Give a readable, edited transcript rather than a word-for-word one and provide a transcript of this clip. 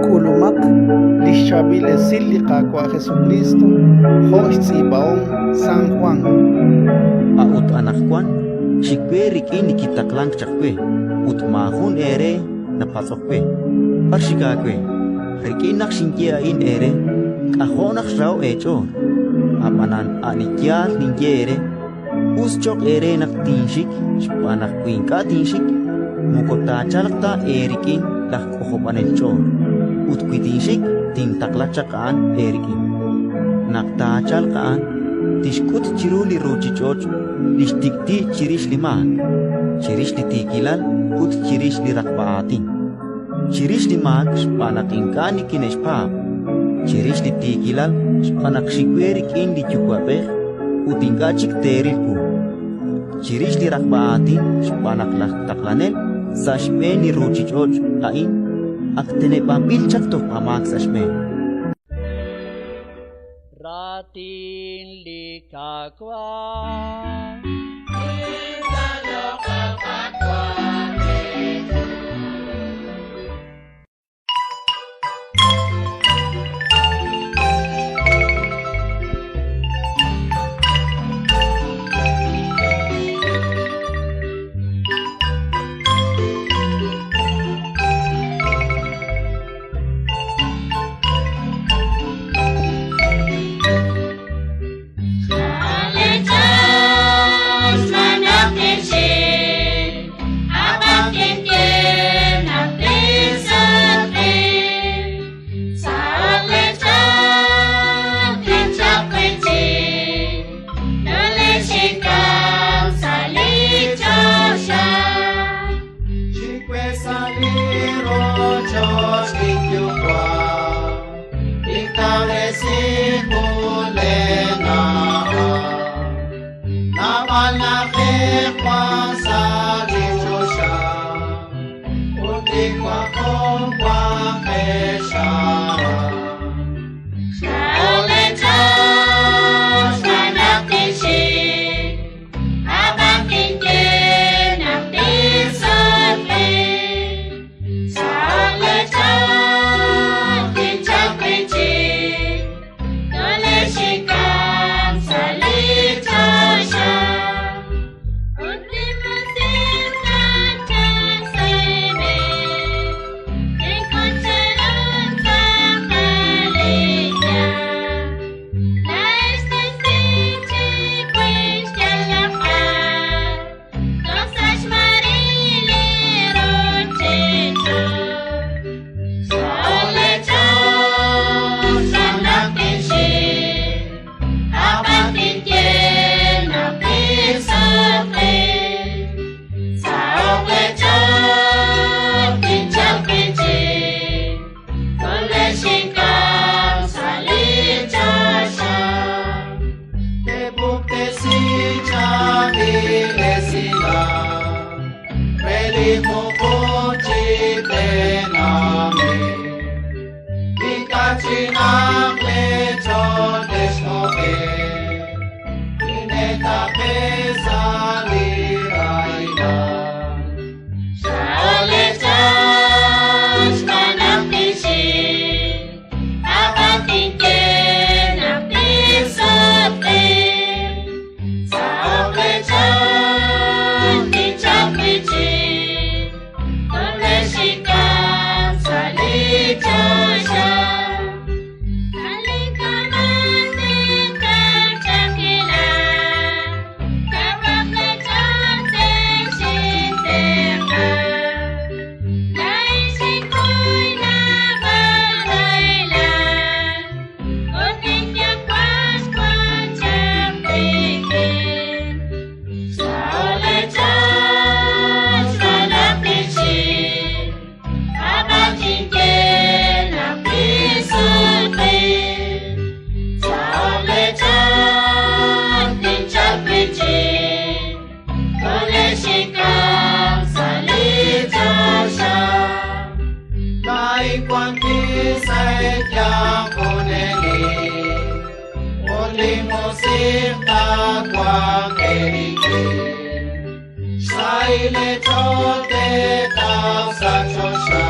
Kulumak lishabile silika kwa Jesucristo hoitsibaon San Juan. Aut anak Juan, shikwe rikini kita klang chakwe, ut mahun ere na pasokwe. Parshikakwe, rikinak shinkia in ere, kahonak rao echo. Apanan anikyal ningyere, uschok ere nak tinshik, spanak kuinka tinshik, mukota chalakta erikin lah kohopanen chor. Ut kuitinshik ting taklachakaan erikin. Nakta chalkaan, tishkut chiruli rochi choch, tishtikti chirish liman, chirish li tikilal, ut chirish li rakpaatin. Chirish liman, spanak inkani kineshpa, chirish li tikilal, spanak shikwerik in li chukwapeh, ut inkachik terilku. Chirish li rakpaatin, spanak lah taklanel, sashme ni rochi choch, kain, aktene pambil chakto pamak sashme. Ratin likakwa Sai le chote ta sa cho sha